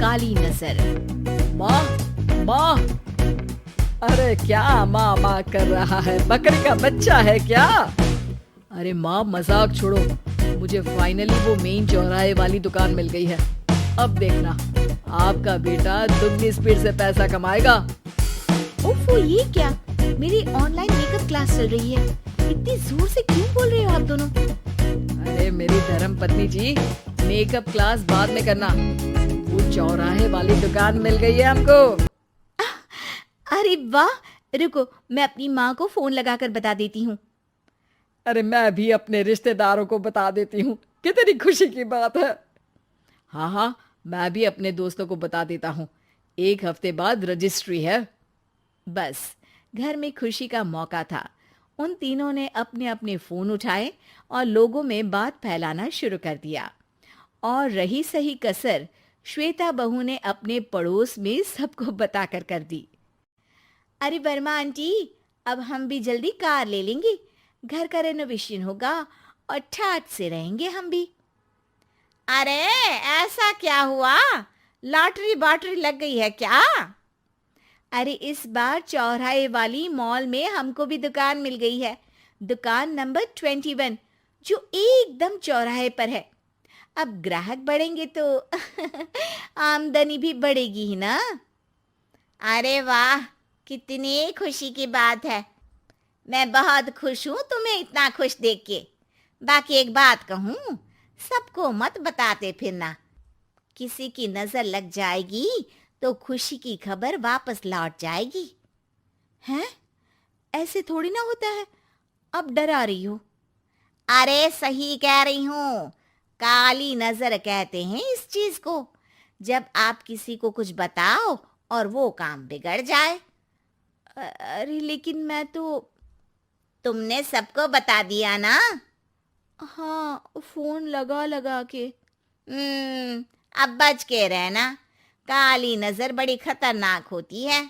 काली नजर। माँ, माँ, अरे क्या माँ माँ कर रहा है? बकरी का बच्चा है क्या? अरे माँ, मजाक छोड़ो। मुझे फाइनली वो मेन चौराहे वाली दुकान मिल गई है। अब देखना, आपका बेटा दुगनी स्पीड से पैसा कमाएगा। ओफो, ये क्या? मेरी ऑनलाइन मेकअप क्लास चल रही है। इतनी जोर से क्यों बोल रहे हो आप दोनों? अरे मेरी धर्म पत्नी जी, मेकअप क्लास बाद में करना। वो चौराहे वाली दुकान मिल गई है हमको। अरे वाह, रुको, मैं अपनी माँ को फोन लगाकर बता देती हूँ। अरे मैं भी अपने रिश्तेदारों को बता देती हूँ। कितनी खुशी की बात है। हाँ हाँ, मैं भी अपने दोस्तों को बता देता हूँ। 1 हफ्ते बाद रजिस्ट्री है। बस, घर में खुशी का मौका था। उन तीनों ने अपने अपने फोन उठाए और लोगों में बात फैलाना शुरू कर दिया। और रही सही कसर श्वेता बहू ने अपने पड़ोस में सबको बताकर कर दी। अरे वर्मा आंटी, अब हम भी जल्दी कार ले लेंगे। घर का रेनोवेशन होगा और ठाट से रहेंगे हम भी। अरे ऐसा क्या हुआ? लॉटरी बाटरी लग गई है क्या? अरे इस बार चौराहे वाली मॉल में हमको भी दुकान मिल गई है। दुकान नंबर 21, जो एकदम चौराहे पर है। अब ग्राहक बढ़ेंगे तो आमदनी भी बढ़ेगी ही ना। अरे वाह, कितनी खुशी की बात है। मैं बहुत खुश हूँ तुम्हें इतना खुश देख के। बाकी एक बात कहूँ, सबको मत बताते फिरना। किसी की नजर लग जाएगी तो खुशी की खबर वापस लौट जाएगी। हैं? ऐसे थोड़ी ना होता है। अब डरा रही हो। अरे सही कह रही हूँ, काली नजर कहते हैं इस चीज को। जब आप किसी को कुछ बताओ और वो काम बिगड़ जाए। अरे लेकिन मैं तो। तुमने सबको बता दिया ना? हाँ, फोन लगा लगा के। अब बच के रहना, काली नजर बड़ी खतरनाक होती है।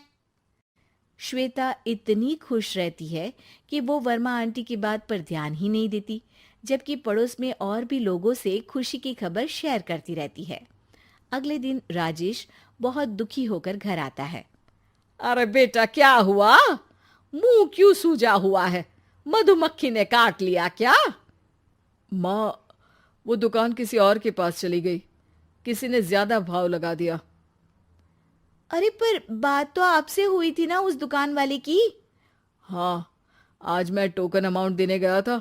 श्वेता इतनी खुश रहती है कि वो वर्मा आंटी की बात पर ध्यान ही नहीं देती, जबकि पड़ोस में और भी लोगों से खुशी की खबर शेयर करती रहती है। अगले दिन राजेश बहुत दुखी होकर घर आता है। अरे बेटा, क्या हुआ? मुंह क्यों सूजा हुआ है? मधुमक्खी ने काट लिया क्या? माँ, वो दुकान किसी और के पास चली गई। किसी ने ज्यादा भाव लगा दिया। अरे पर बात तो आपसे हुई थी ना उस दुकान वाले की। हाँ, आज मैं टोकन अमाउंट देने गया था,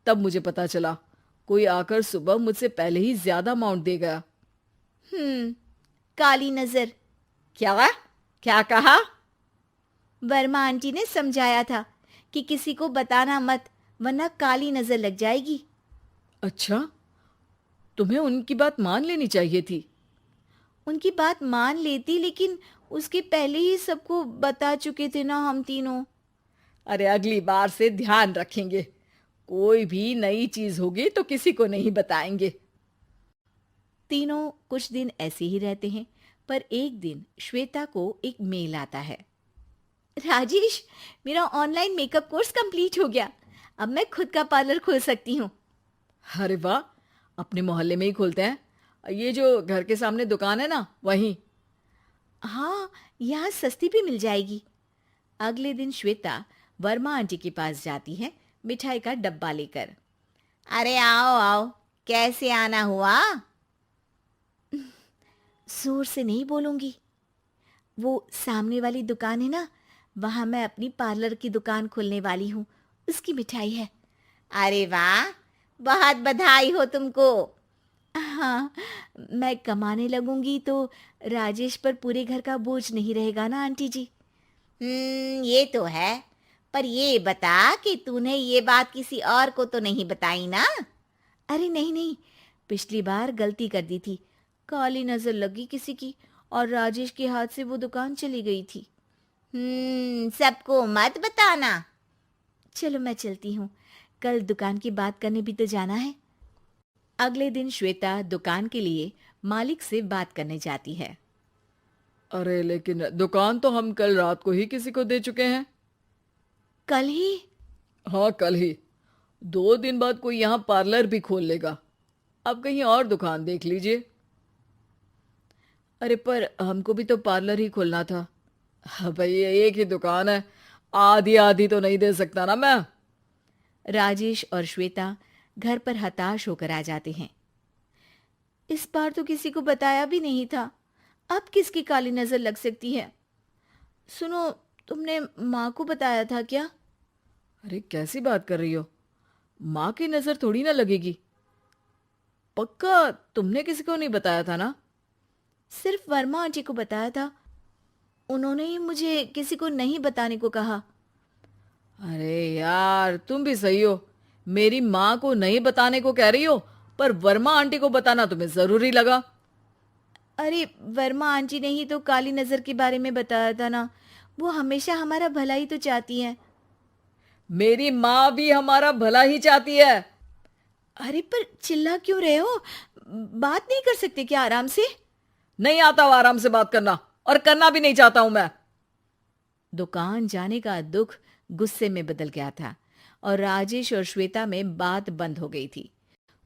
तब मुझे पता चला। कोई आकर सुबह मुझसे पहले ही ज्यादा अमाउंट दे गया। काली नजर। क्या? क्या कहा? वर्मा आंटी ने समझाया था कि किसी को बताना मत, वरना काली नजर लग जाएगी। अच्छा, तुम्हें उनकी बात मान लेनी चाहिए थी। उनकी बात मान लेती, लेकिन उसके पहले ही सबको बता चुके थे ना हम तीनों। अरे अगली बार से ध्यान रखेंगे। कोई भी नई चीज होगी तो किसी को नहीं बताएंगे। तीनों कुछ दिन ऐसे ही रहते हैं, पर एक दिन श्वेता को एक मेल आता है। राजेश, मेरा ऑनलाइन मेकअप कोर्स कंप्लीट हो गया। अब मैं खुद का पार्लर खोल सकती हूँ। अरे वाह, अपने मोहल्ले में ही खोलते हैं। ये जो घर के सामने दुकान है ना, वहीं। हाँ, यहाँ सस्ती भी मिल जाएगी। अगले दिन श्वेता वर्मा आंटी के पास जाती है, मिठाई का डब्बा लेकर। अरे आओ आओ, कैसे आना हुआ? जोर से नहीं बोलूंगी। वो सामने वाली दुकान है ना, वहां मैं अपनी पार्लर की दुकान खोलने वाली हूँ, उसकी मिठाई है। अरे वाह, बहुत बधाई हो तुमको। हाँ, मैं कमाने लगूंगी तो राजेश पर पूरे घर का बोझ नहीं रहेगा ना आंटी जी। ये तो है। पर ये बता कि तूने ये बात किसी और को तो नहीं बताई ना? अरे नहीं नहीं, पिछली बार गलती कर दी थी। काली नजर लगी किसी की और राजेश के हाथ से वो दुकान चली गई थी। सबको मत बताना। चलो मैं चलती हूँ, कल दुकान की बात करने भी तो जाना है। अगले दिन श्वेता दुकान के लिए मालिक से बात करने जाती है। अरे लेकिन दुकान तो हम कल रात को ही किसी को दे चुके हैं। कल ही? हाँ, कल ही। 2 दिन बाद कोई यहाँ पार्लर भी खोल लेगा। अब कहीं और दुकान देख लीजिए। अरे पर हमको भी तो पार्लर ही खोलना था। भाई एक ही दुकान है, आधी आधी तो नहीं दे सकता ना मैं। राजेश और श्वेता घर पर हताश होकर आ जाते हैं। इस बार तो किसी को बताया भी नहीं था, अब किसकी काली नजर लग सकती है। सुनो, तुमने माँ को बताया था क्या? अरे कैसी बात कर रही हो, माँ की नजर थोड़ी ना लगेगी। पक्का तुमने किसी को नहीं बताया था ना? सिर्फ वर्मा आंटी को बताया था, उन्होंने ही मुझे किसी को नहीं बताने को कहा। अरे यार तुम भी सही हो, मेरी माँ को नहीं बताने को कह रही हो, पर वर्मा आंटी को बताना तुम्हें जरूरी लगा। अरे वर्मा आंटी ने ही तो काली नजर के बारे में बताया था ना, वो हमेशा हमारा भला ही तो चाहती है। मेरी माँ भी हमारा भला ही चाहती है। अरे पर चिल्ला क्यों रहे हो? बात नहीं कर सकते क्या आराम से? नहीं आता वो आराम से बात करना, और करना भी नहीं चाहता हूं मैं। दुकान जाने का दुख गुस्से में बदल गया था और राजेश और श्वेता में बात बंद हो गई थी।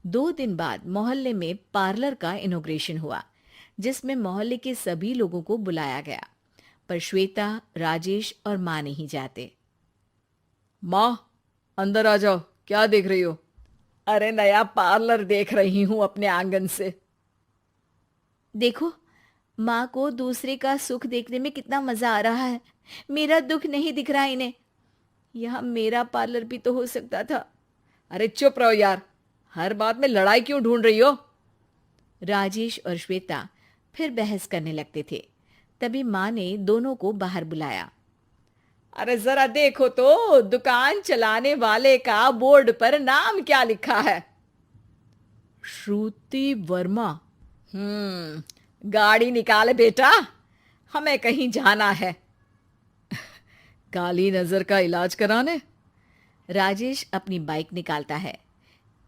2 दिन बाद मोहल्ले में पार्लर का इनॉग्रेशन हुआ, जिसमें मोहल्ले के सभी लोगों को बुलाया गया, पर श्वेता, राजेश और माँ नहीं जाते। माँ अंदर आ जाओ, क्या देख रही हो? अरे नया पार्लर देख रही हूं अपने आंगन से। देखो, माँ को दूसरे का सुख देखने में कितना मजा आ रहा है, मेरा दुख नहीं दिख रहा इन्हें। यह मेरा पार्लर भी तो हो सकता था। अरे चुप रहो यार, हर बात में लड़ाई क्यों ढूंढ रही हो? राजेश और श्वेता फिर बहस करने लगते थे। तभी माँ ने दोनों को बाहर बुलाया। अरे जरा देखो तो दुकान चलाने वाले का बोर्ड पर नाम क्या लिखा है? श्रुति वर्मा। गाड़ी निकाल बेटा, हमें कहीं जाना है। काली नजर का इलाज कराने? राजेश अपनी बाइक निकालता है।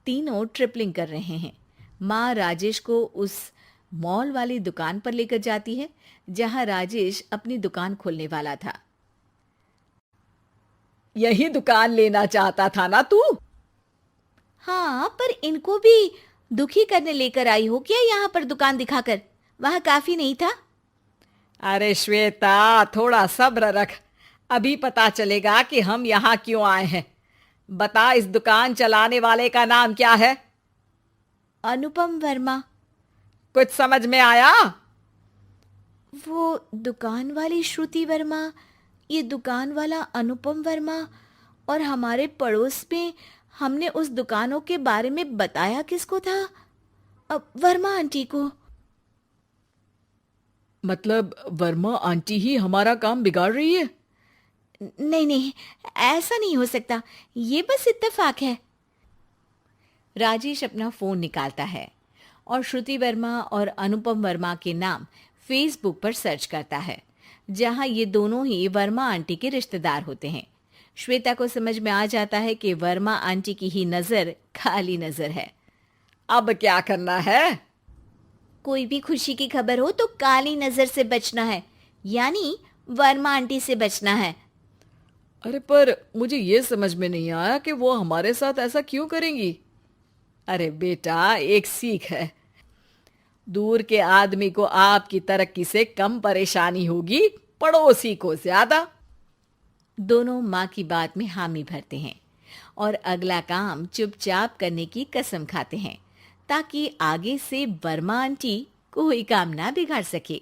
तीनों ट्रिपलिंग कर रहे हैं। माँ राजेश को उस मॉल वाली दुकान पर लेकर जाती है जहां राजेश अपनी दुकान खोलने वाला था। यही दुकान लेना चाहता था ना तू? हाँ, पर इनको भी दुखी करने लेकर आई हो क्या यहाँ पर दुकान दिखाकर? वहां काफी नहीं था? अरे श्वेता थोड़ा सब्र रख, अभी पता चलेगा कि हम यहाँ क्यों आए हैं। बता, इस दुकान चलाने वाले का नाम क्या है? अनुपम वर्मा। कुछ समझ में आया? वो दुकान वाली श्रुति वर्मा, ये दुकान वाला अनुपम वर्मा, और हमारे पड़ोस में हमने उस दुकानों के बारे में बताया किसको था? अब वर्मा आंटी को। मतलब वर्मा आंटी ही हमारा काम बिगाड़ रही है? नहीं नहीं, ऐसा नहीं हो सकता, ये बस इत्तेफाक है। राजेश अपना फोन निकालता है और श्रुति वर्मा और अनुपम वर्मा के नाम फेसबुक पर सर्च करता है, जहां ये दोनों ही वर्मा आंटी के रिश्तेदार होते हैं। श्वेता को समझ में आ जाता है कि वर्मा आंटी की ही नजर खाली नजर है। अब क्या करना है? कोई भी खुशी की खबर हो तो काली नजर से बचना है, यानी वर्मा आंटी से बचना है। अरे पर मुझे ये समझ में नहीं आया कि वो हमारे साथ ऐसा क्यों करेंगी। अरे बेटा, एक सीख है, दूर के आदमी को आपकी तरक्की से कम परेशानी होगी, पड़ोसी को ज्यादा। दोनों माँ की बात में हामी भरते हैं और अगला काम चुपचाप करने की कसम खाते हैं, ताकि आगे से वर्मा आंटी कोई काम ना बिगाड़ सके।